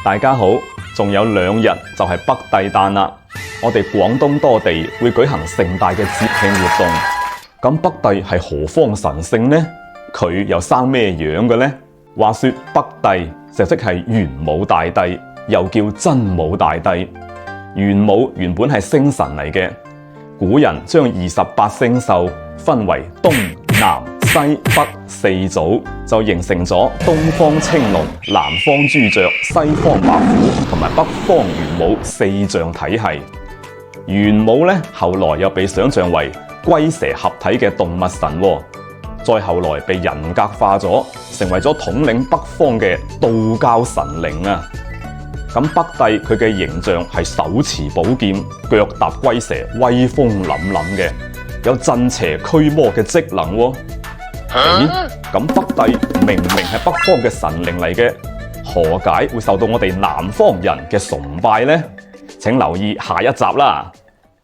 大家好，仲有2日就係北帝誕啦。我哋廣東多地會舉行盛大嘅節慶活動。咁北帝係何方神聖呢？佢又生咩樣嘅呢？話說北帝就即係玄武大帝，又叫真武大帝。玄武原本係星神嚟嘅，古人將28星宿分為東南西北4組，就形成咗東方青龍、南方朱雀、西方白虎同埋北方玄武4象體系。玄武咧後來又被想象為龜蛇合體嘅動物神，再後來被人格化咗，成為咗統領北方嘅道教神靈啊！咁北帝佢嘅形象係手持寶劍，腳踏龜蛇，威風凜凜嘅，有鎮邪驅魔嘅職能喎。咁北帝明明係北方嘅神靈嚟嘅，何解會受到我哋南方人嘅崇拜呢？請留意下一集啦！